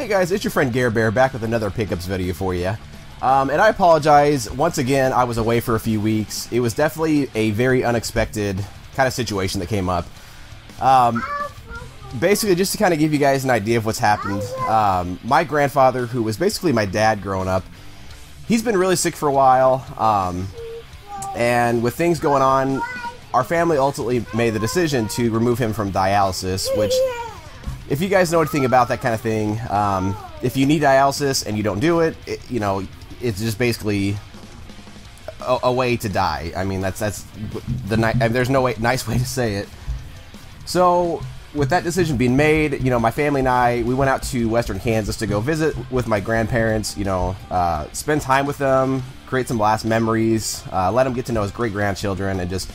Hey guys, it's your friend Gare back with another pickups video for you. And I apologize, once again, I was away for a few weeks. It was definitely a very unexpected kind of situation that came up. Basically, just to kind of give you guys an idea of what's happened, my grandfather, who was basically my dad growing up, he's been really sick for a while, and with things going on, our family ultimately made the decision to remove him from dialysis, which, if you guys know anything about that kind of thing, if you need dialysis and you don't do it, you know, it's just basically a way to die. I mean, that's there's no nice way to say it. So, with that decision being made, you know, my family and I, we went out to Western Kansas to go visit with my grandparents, you know, spend time with them, create some last memories, let him get to know his great-grandchildren, and just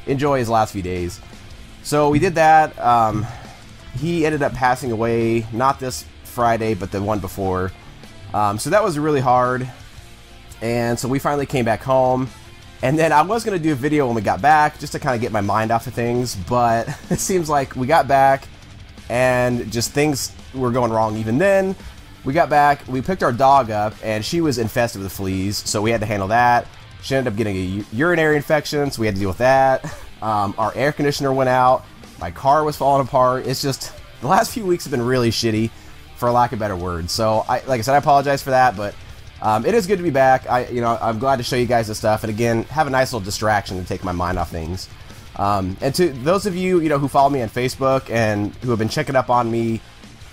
enjoy his last few days. So we did that. He ended up passing away, not this Friday, but the one before. So that was really hard. And so we finally came back home. And then I was going to do a video when we got back, just to kind of get my mind off of things. But it seems like we got back, and just things were going wrong even then. We got back, we picked our dog up, and she was infested with fleas, so we had to handle that. She ended up getting a urinary infection, so we had to deal with that. Our air conditioner went out. My car was falling apart. It's just, the last few weeks have been really shitty, for lack of better words. So, like I said, I apologize for that, but it is good to be back. I'm glad to show you guys this stuff, and again, have a nice little distraction to take my mind off things. And to those of you, who follow me on Facebook and who have been checking up on me,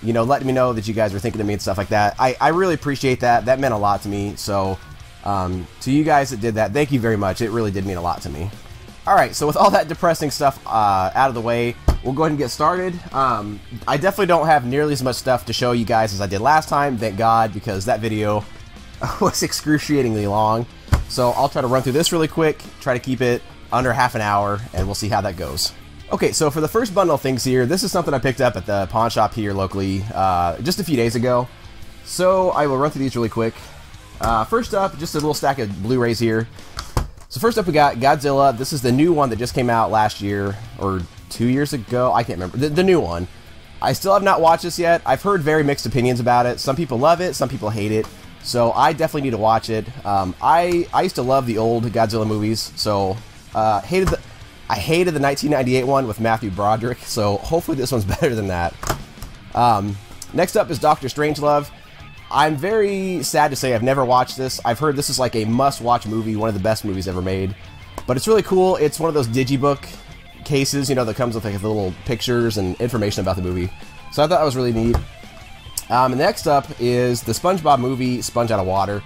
letting me know that you guys were thinking of me and stuff like that, I really appreciate that. That meant a lot to me. So, to you guys that did that, thank you very much. It really did mean a lot to me. Alright, so with all that depressing stuff out of the way, we'll go ahead and get started. I definitely don't have nearly as much stuff to show you guys as I did last time, thank God, because that video was excruciatingly long. So I'll try to run through this really quick, try to keep it under half an hour, and we'll see how that goes. Okay, so for the first bundle of things here, this is something I picked up at the pawn shop here locally just a few days ago. So I will run through these really quick. First up, just a little stack of Blu-rays here. So first up we got Godzilla. This is the new one that just came out last year, or 2 years ago, I can't remember. The new one. I still have not watched this yet. I've heard very mixed opinions about it. Some people love it, some people hate it. So I definitely need to watch it. I used to love the old Godzilla movies, so I hated the 1998 one with Matthew Broderick, so hopefully this one's better than that. Next up is Dr. Strangelove. I'm very sad to say I've never watched this. I've heard this is like a must-watch movie, one of the best movies ever made. But it's really cool. It's one of those digibook cases, that comes with like little pictures and information about the movie. So I thought that was really neat. Next up is the SpongeBob movie, Sponge Out of Water.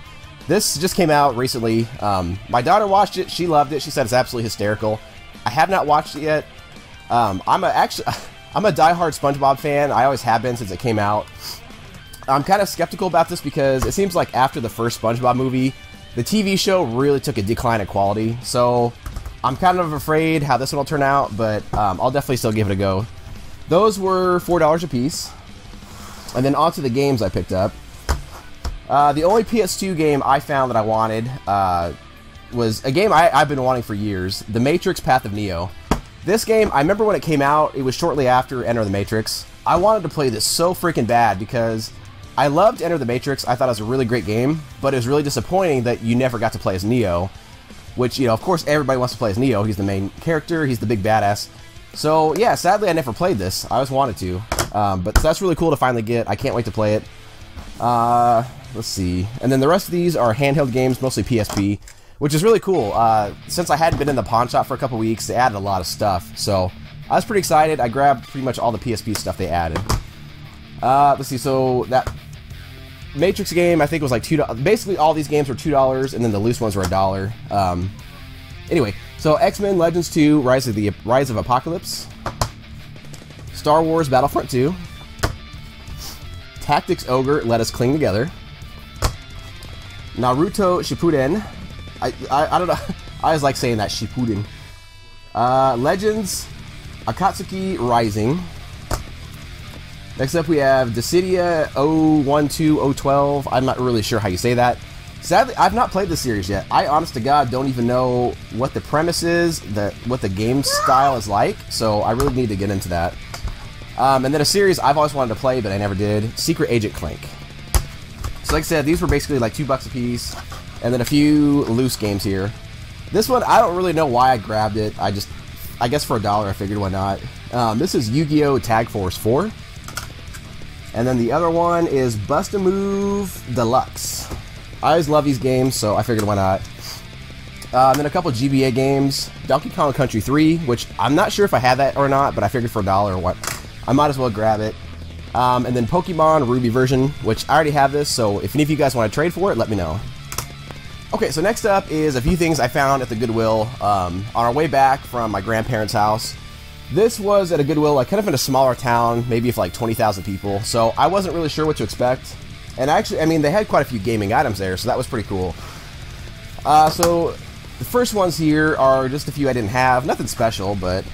This just came out recently. My daughter watched it. She loved it. She said it's absolutely hysterical. I have not watched it yet. I'm a diehard SpongeBob fan. I always have been since it came out. I'm kind of skeptical about this because it seems like after the first SpongeBob movie, the TV show really took a decline in quality. So I'm kind of afraid how this one will turn out, but I'll definitely still give it a go. Those were $4 a piece. And then onto the games I picked up. The only PS2 game I found that I wanted was a game I've been wanting for years, The Matrix Path of Neo. This game, I remember when it came out, it was shortly after Enter the Matrix. I wanted to play this so freaking bad because I loved Enter the Matrix. I thought it was a really great game, but it was really disappointing that you never got to play as Neo, which, of course everybody wants to play as Neo. He's the main character, he's the big badass. So yeah, sadly I never played this. I always wanted to. But that's really cool to finally get. I can't wait to play it. Let's see. And then the rest of these are handheld games, mostly PSP, which is really cool. Since I hadn't been in the pawn shop for a couple weeks, they added a lot of stuff. So I was pretty excited. I grabbed pretty much all the PSP stuff they added. Let's see. So that Matrix game, I think, was like $2. Basically, all these games were $2, and then the loose ones were $1. Anyway, so X-Men Legends 2, Rise of Apocalypse. Star Wars Battlefront 2, Tactics Ogre, Let Us Cling Together, Naruto Shippuden, I don't know, I always like saying that, Shippuden, Legends, Akatsuki Rising. Next up we have Dissidia 012-012, I'm not really sure how you say that. Sadly, I've not played this series yet. I, honest to God, don't even know what the premise is, what the game style is like, so I really need to get into that. And then a series I've always wanted to play, but I never did, Secret Agent Clank. So like I said, these were basically like $2 a piece, and then a few loose games here. This one, I don't really know why I grabbed it. I guess for $1 I figured why not. This is Yu-Gi-Oh! Tag Force 4. And then the other one is Bust-A-Move Deluxe. I always love these games, so I figured why not. And then a couple GBA games. Donkey Kong Country 3, which I'm not sure if I had that or not, but I figured for $1 or what, I might as well grab it. And then Pokemon Ruby version, which I already have this, so if any of you guys want to trade for it, let me know. Okay, so next up is a few things I found at the Goodwill on our way back from my grandparents' house. This was at a Goodwill, like kind of in a smaller town, maybe for like 20,000 people, so I wasn't really sure what to expect. And actually, I mean, they had quite a few gaming items there, so that was pretty cool. So the first ones here are just a few I didn't have, nothing special, but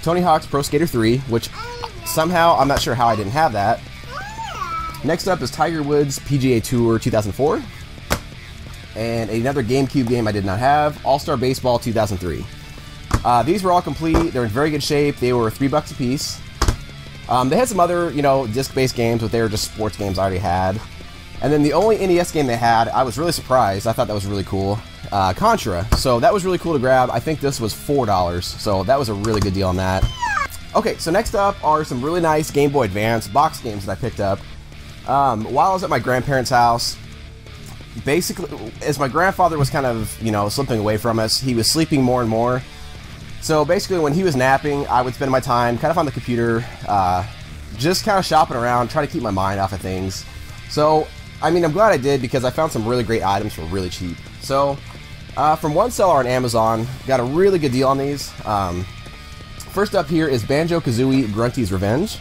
Tony Hawk's Pro Skater 3, which somehow, I'm not sure how I didn't have that. Next up is Tiger Woods PGA Tour 2004. And another GameCube game I did not have, All-Star Baseball 2003. These were all complete, they're in very good shape, they were $3 a piece. They had some other, you know, disc-based games, but they were just sports games I already had. And then the only NES game they had, I was really surprised, I thought that was really cool, Contra. So that was really cool to grab. I think this was $4, so that was a really good deal on that. Okay, so next up are some really nice Game Boy Advance box games that I picked up. While I was at my grandparents' house, basically, as my grandfather was kind of, you know, slipping away from us, he was sleeping more and more. So basically, when he was napping, I would spend my time kind of on the computer, just kind of shopping around, trying to keep my mind off of things. So, I mean, I'm glad I did because I found some really great items for really cheap. So, from one seller on Amazon, got a really good deal on these. First up here is Banjo-Kazooie Grunty's Revenge.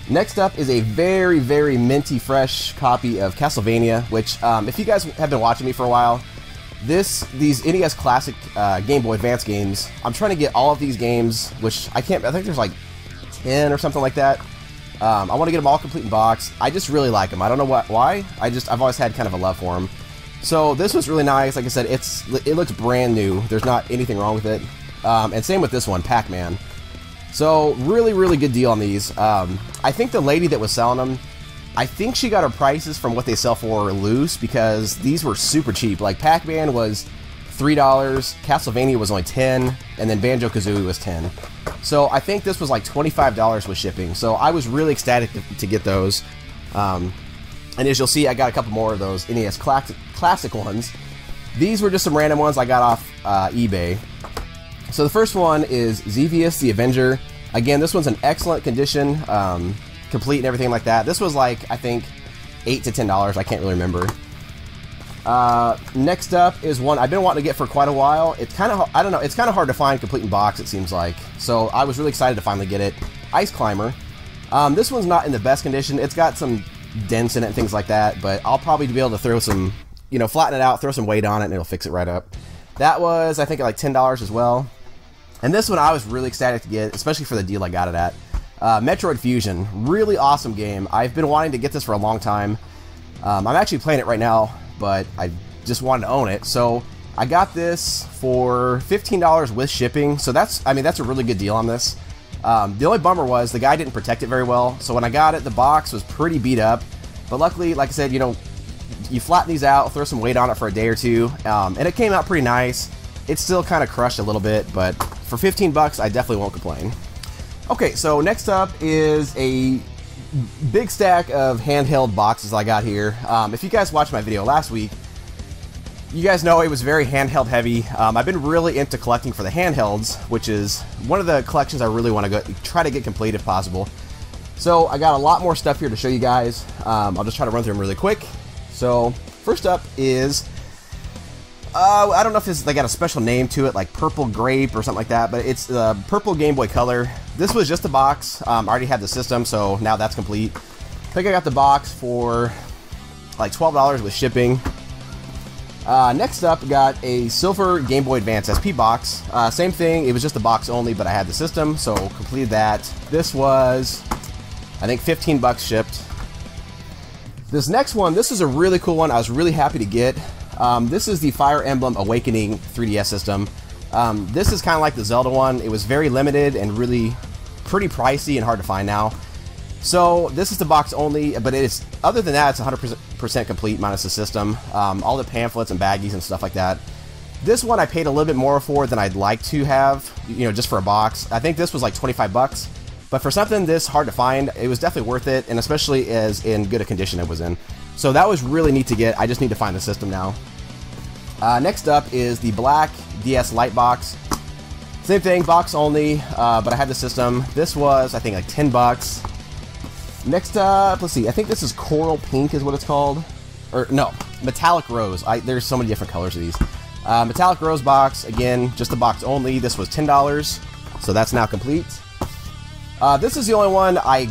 Next up is a very, very minty fresh copy of Castlevania, which, if you guys have been watching me for a while, these NES Classic Game Boy Advance games, I'm trying to get all of these games, which I think there's like 10 or something like that. I want to get them all complete in box. I just really like them. I don't know why. I've always had kind of a love for them. So this was really nice. Like I said, it looks brand new. There's not anything wrong with it. And same with this one, Pac-Man. So really, really good deal on these. I think the lady that was selling them, I think she got her prices from what they sell for loose because these were super cheap. Like Pac-Man was $3, Castlevania was only $10, and then Banjo-Kazooie was $10. So I think this was like $25 with shipping. So I was really ecstatic to get those. And as you'll see, I got a couple more of those NES classic ones. These were just some random ones I got off eBay. So the first one is Xevious the Avenger. Again, this one's in excellent condition, complete and everything like that. This was like, I think, $8 to $10. I can't really remember. Next up is one I've been wanting to get for quite a while. It's kind of, I don't know, it's kind of hard to find complete in box, it seems like. So I was really excited to finally get it. Ice Climber. This one's not in the best condition. It's got some dents in it and things like that, but I'll probably be able to throw some, you know, flatten it out, throw some weight on it, and it'll fix it right up. That was, I think, like $10 as well. And this one I was really ecstatic to get, especially for the deal I got it at. Metroid Fusion, really awesome game. I've been wanting to get this for a long time. I'm actually playing it right now, but I just wanted to own it. So I got this for $15 with shipping. So that's, I mean, that's a really good deal on this. The only bummer was the guy didn't protect it very well. So when I got it, the box was pretty beat up. But luckily, like I said, you know, you flatten these out, throw some weight on it for a day or two, and it came out pretty nice. It's still kind of crushed a little bit, but for 15 bucks, I definitely won't complain. Okay, so next up is a big stack of handheld boxes I got here. If you guys watched my video last week, you guys know it was very handheld heavy. I've been really into collecting for the handhelds, which is one of the collections I really want to try to get complete if possible. So I got a lot more stuff here to show you guys. I'll just try to run through them really quick. So first up is, I don't know if they got a special name to it, like Purple Grape or something like that, but it's the Purple Game Boy Color. This was just a box. I already had the system, so now that's complete. I think I got the box for like $12 with shipping. Next up, got a silver Game Boy Advance SP box. Same thing, it was just a box only, but I had the system, so completed that. This was, I think, 15 bucks shipped. This next one, this is a really cool one. I was really happy to get. This is the Fire Emblem Awakening 3DS system. This is kind of like the Zelda one. It was very limited and really pretty pricey and hard to find now. So this is the box only, but it's, other than that, it's 100% complete minus the system. All the pamphlets and baggies and stuff like that. This one I paid a little bit more for than I'd like to have, you know, just for a box. I think this was like 25 bucks, but for something this hard to find, it was definitely worth it, and especially as in good a condition it was in. So that was really neat to get. I just need to find the system now. Next up is the black DS Lite box. Same thing, box only, but I had the system. This was, I think, like 10 bucks. Next up, let's see, I think this is Coral Pink is what it's called. Or, no, Metallic Rose. There's so many different colors of these. Metallic Rose box, again, just the box only. This was $10, so that's now complete. This is the only one I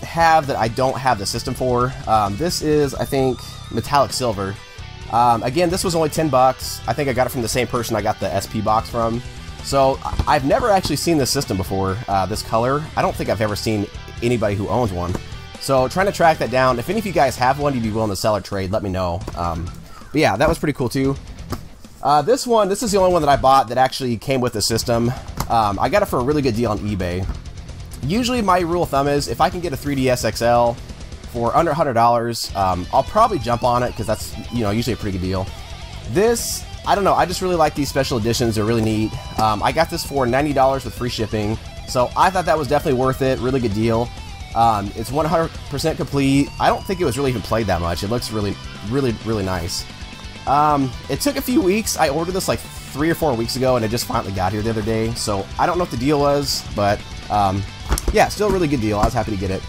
have that I don't have the system for. This is, I think, Metallic Silver. Again, this was only 10 bucks. I think I got it from the same person I got the SP box from. So, I've never actually seen this system before, this color. I don't think I've ever seen anybody who owns one. So, trying to track that down. If any of you guys have one, you'd be willing to sell or trade, let me know. But yeah, that was pretty cool too. This is the only one that I bought that actually came with the system. I got it for a really good deal on eBay. Usually my rule of thumb is, if I can get a 3DS XL for under $100, I'll probably jump on it, because that's, you know, usually a pretty good deal. This, I don't know, I just really like these special editions. They're really neat. I got this for $90 with free shipping, so I thought that was definitely worth it. Really good deal. It's 100% complete. I don't think it was really even played that much. It looks really, really, really nice. It took a few weeks. I ordered this like 3 or 4 weeks ago, and it just finally got here the other day. So I don't know what the deal was, but yeah, still a really good deal. I was happy to get it.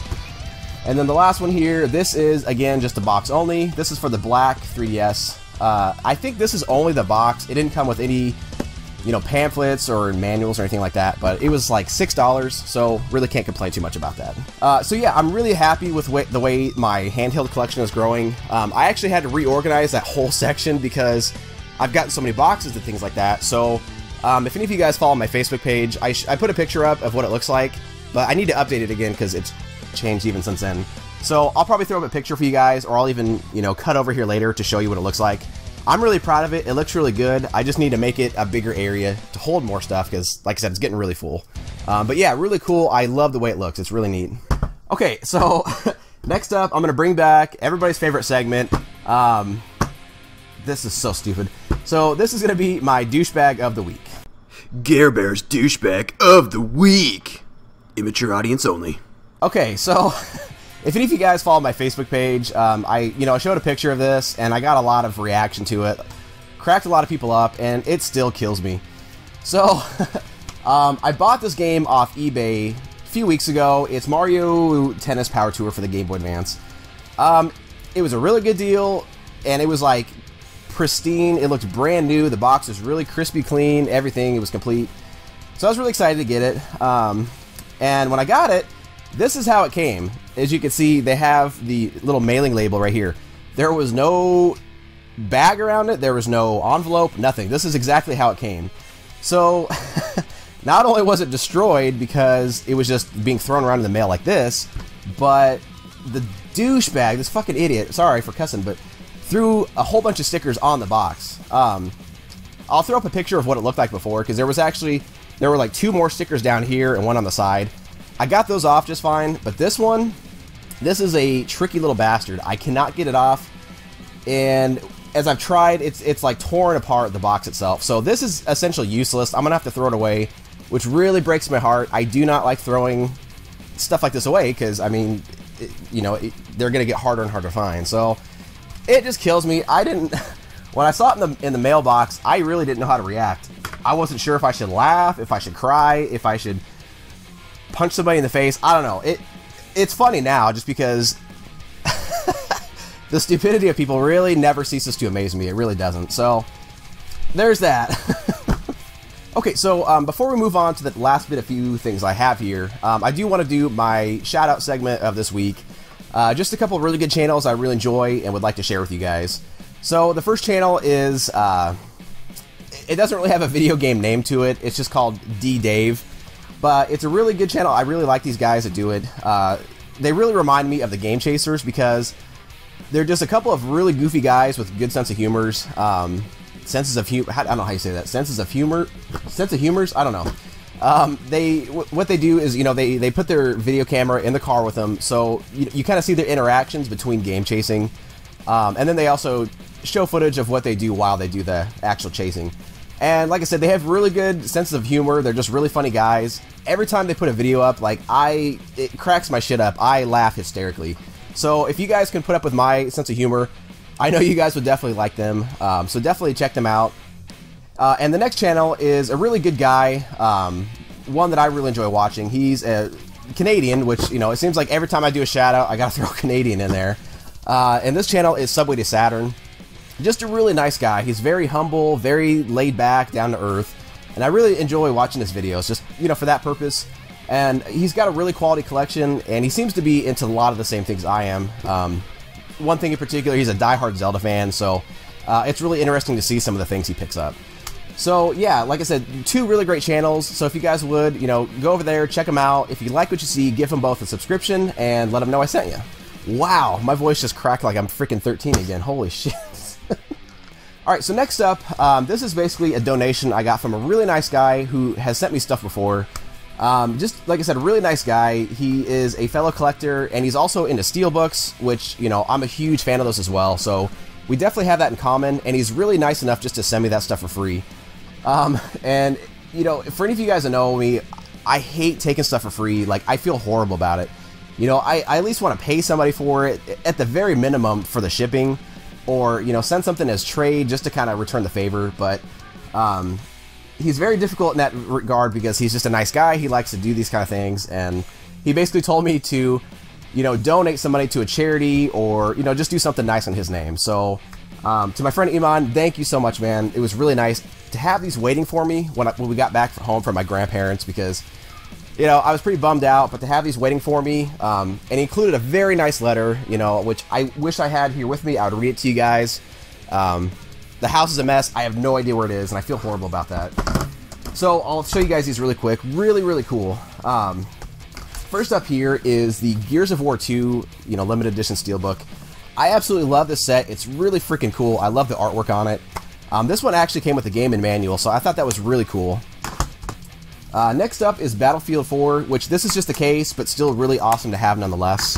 And then the last one here, this is, again, just the box only. This is for the black 3DS. I think this is only the box. It didn't come with any, you know, pamphlets or manuals or anything like that, but it was like $6, so really can't complain too much about that. So yeah, I'm really happy with the way my handheld collection is growing. I actually had to reorganize that whole section because I've gotten so many boxes and things like that. So if any of you guys follow my Facebook page, I put a picture up of what it looks like, but I need to update it again because it's changed even since then. So I'll probably throw up a picture for you guys, or I'll even, you know, cut over here later to show you what it looks like. I'm really proud of it. It looks really good. I just need to make it a bigger area to hold more stuff because, like I said, it's getting really full. But yeah, really cool. I love the way it looks. It's really neat. Okay, so next up, I'm going to bring back everybody's favorite segment. This is so stupid. So this is going to be my douchebag of the week. Gare Bear's douchebag of the week. Immature audience only. Okay, so if any of you guys follow my Facebook page, I showed a picture of this, and I got a lot of reaction to it. Cracked a lot of people up, and it still kills me. So, I bought this game off eBay a few weeks ago. It's Mario Tennis Power Tour for the Game Boy Advance. It was a really good deal, and it was like pristine. It looked brand new. The box was really crispy clean. Everything, it was complete. So I was really excited to get it. And when I got it, this is how it came. As you can see, they have the little mailing label right here. There was no bag around it. There was no envelope, nothing. This is exactly how it came. So, not only was it destroyed because it was just being thrown around in the mail like this, but the douchebag, this fucking idiot, sorry for cussing, but threw a whole bunch of stickers on the box. I'll throw up a picture of what it looked like before, because there were like 2 more stickers down here and 1 on the side. I got those off just fine, but this is a tricky little bastard. I cannot get it off, and as I've tried, it's like torn apart the box itself. So this is essentially useless. I'm gonna have to throw it away, which really breaks my heart. I do not like throwing stuff like this away, because I mean, they're gonna get harder and harder to find. So it just kills me. When I saw it in the mailbox, I really didn't know how to react. I wasn't sure if I should laugh, if I should cry, if I should punch somebody in the face. I don't know. It's funny now just because the stupidity of people really never ceases to amaze me. It really doesn't. So there's that. Okay, so before we move on to the last few things I have here, I do want to do my shout out segment of this week. Just a couple of really good channels I really enjoy and would like to share with you guys. So the first channel is, it doesn't really have a video game name to it. It's just called D-Dave. But it's a really good channel. I really like these guys that do it. They really remind me of the Game Chasers because they're just a couple of really goofy guys with good sense of humors. Senses of humor. I don't know how you say that. Sense of humors? I don't know. What they do is, you know, they put their video camera in the car with them, so you kind of see their interactions between game chasing, and then they also show footage of what they do while they do the actual chasing. And like I said, they have really good senses of humor. They're just really funny guys. Every time they put a video up, like, it cracks my shit up. I laugh hysterically. So if you guys can put up with my sense of humor, I know you guys would definitely like them. So definitely check them out. And the next channel is a really good guy, one that I really enjoy watching. He's a Canadian, which, you know, it seems like every time I do a shout out, I gotta throw Canadian in there. And this channel is Subway to Saturn. Just a really nice guy. He's very humble, very laid back, down to earth, and I really enjoy watching his videos, just, you know, for that purpose. And he's got a really quality collection, and he seems to be into a lot of the same things I am. One thing in particular, he's a diehard Zelda fan, so it's really interesting to see some of the things he picks up. So yeah, like I said, two really great channels, so if you guys would, you know, go over there, check them out. If you like what you see, give them both a subscription, and let them know I sent you. Wow, my voice just cracked like I'm freaking 13 again, holy shit. Alright, so next up, this is basically a donation I got from a really nice guy who has sent me stuff before. Just, like I said, a really nice guy. He is a fellow collector, and he's also into steelbooks, which, you know, I'm a huge fan of those as well, so we definitely have that in common, and he's really nice enough just to send me that stuff for free. And, you know, for any of you guys that know me, I hate taking stuff for free. Like, I feel horrible about it. You know, I at least want to pay somebody for it, at the very minimum, for the shipping. Or, you know, send something as trade just to kind of return the favor, but he's very difficult in that regard because he's just a nice guy. He likes to do these kind of things, and he basically told me to, you know, donate some money to a charity or, you know, just do something nice in his name. So, to my friend Iman, thank you so much, man. It was really nice to have these waiting for me when we got back home from my grandparents because, you know, I was pretty bummed out, but to have these waiting for me, and he included a very nice letter, you know, which I wish I had here with me. I would read it to you guys. The house is a mess. I have no idea where it is, and I feel horrible about that. So I'll show you guys these really quick. Really, really cool. First up here is the Gears of War 2, you know, limited edition steelbook. I absolutely love this set. It's really freaking cool. I love the artwork on it. This one actually came with the game and manual, so I thought that was really cool. Next up is Battlefield 4, which this is just the case, but still really awesome to have nonetheless.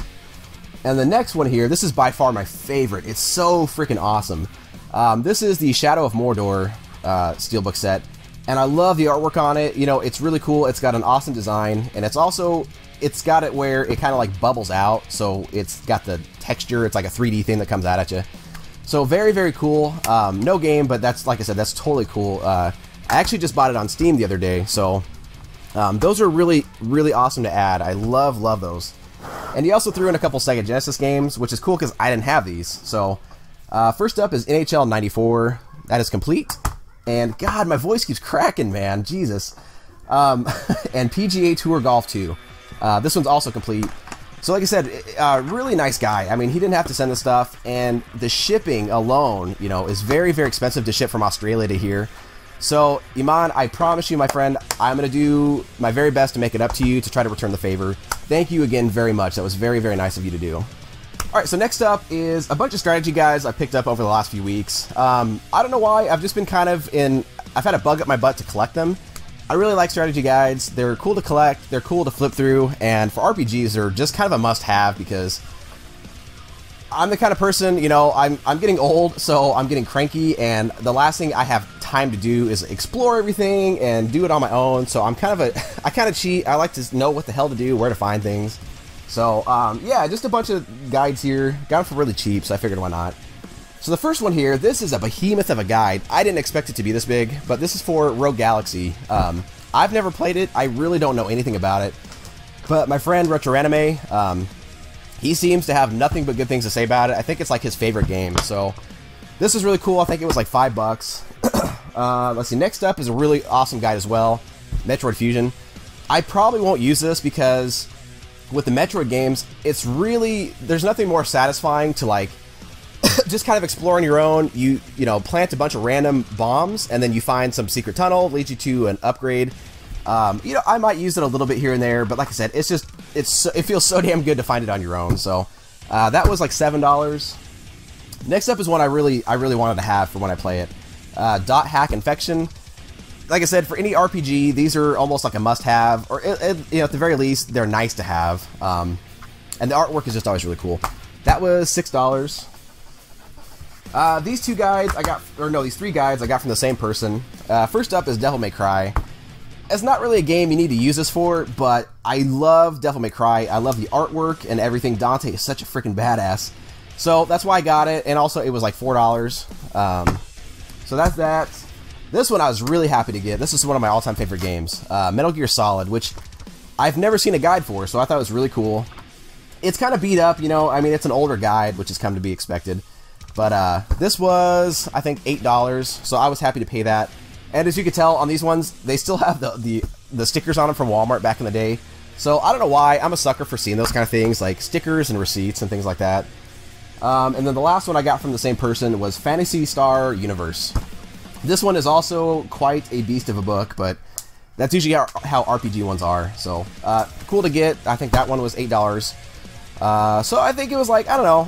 And the next one here, this is by far my favorite. It's so freaking awesome. This is the Shadow of Mordor steelbook set, and I love the artwork on it. You know, it's really cool. It's got an awesome design, and it's got it where it kind of like bubbles out, so it's got the texture. It's like a 3D thing that comes out at you. So very, very cool. No game, but that's, like I said, that's totally cool. I actually just bought it on Steam the other day, so those are really, really awesome to add. I love those. And he also threw in a couple Sega Genesis games, which is cool because I didn't have these. So first up is NHL 94. That is complete. And God, my voice keeps cracking, man. Jesus. And PGA Tour Golf 2. This one's also complete. So like I said, really nice guy. I mean, he didn't have to send the stuff, and the shipping alone, you know, is very, very expensive to ship from Australia to here. So, Iman, I promise you, my friend, I'm going to do my very best to make it up to you to try to return the favor. Thank you again very much. That was very, very nice of you to do. Alright, so next up is a bunch of strategy guides I picked up over the last few weeks. I don't know why, I've just been kind of I've had a bug up my butt to collect them. I really like strategy guides. They're cool to collect, they're cool to flip through, and for RPGs, they're just kind of a must-have because I'm the kind of person, you know, I'm getting old, so I'm getting cranky, and the last thing I have time to do is explore everything and do it on my own. So I kind of cheat. I like to know what the hell to do, where to find things. So yeah, just a bunch of guides here. Got them for really cheap, so I figured why not. So the first one here, this is a behemoth of a guide. I didn't expect it to be this big, but this is for Rogue Galaxy. I've never played it. I really don't know anything about it. But my friend RetroAnime, he seems to have nothing but good things to say about it. I think it's like his favorite game. So this is really cool. I think it was like $5. Let's see. Next up is a really awesome guide as well, Metroid Fusion. I probably won't use this because with the Metroid games, it's really, there's nothing more satisfying to like just kind of explore on your own. You know, plant a bunch of random bombs, and then you find some secret tunnel, leads you to an upgrade. You know, I might use it a little bit here and there, but like I said, it's just, it feels so damn good to find it on your own. So that was like $7. Next up is one I really wanted to have for when I play it. Dot Hack Infection. like I said, for any RPG, these are almost like a must-have, or you know, at the very least, they're nice to have. And the artwork is just always really cool. That was $6. These two guides I got, or no, these three guides I got from the same person. First up is Devil May Cry. It's not really a game you need to use this for, but I love Devil May Cry. I love the artwork and everything. Dante is such a freaking badass. So that's why I got it, and also it was like $4. So that's that. This one I was really happy to get. This is one of my all-time favorite games. Metal Gear Solid, which I've never seen a guide for, so I thought it was really cool. It's kind of beat up, you know. I mean, it's an older guide, which is come to be expected. But this was, I think, $8, so I was happy to pay that. And as you can tell on these ones, they still have the stickers on them from Walmart back in the day. So I don't know why. I'm a sucker for seeing those kind of things, like stickers and receipts and things like that. And then the last one I got from the same person was Phantasy Star Universe. This one is also quite a beast of a book, but that's usually how RPG ones are. So cool to get. I think that one was $8. So I think it was like, I don't know,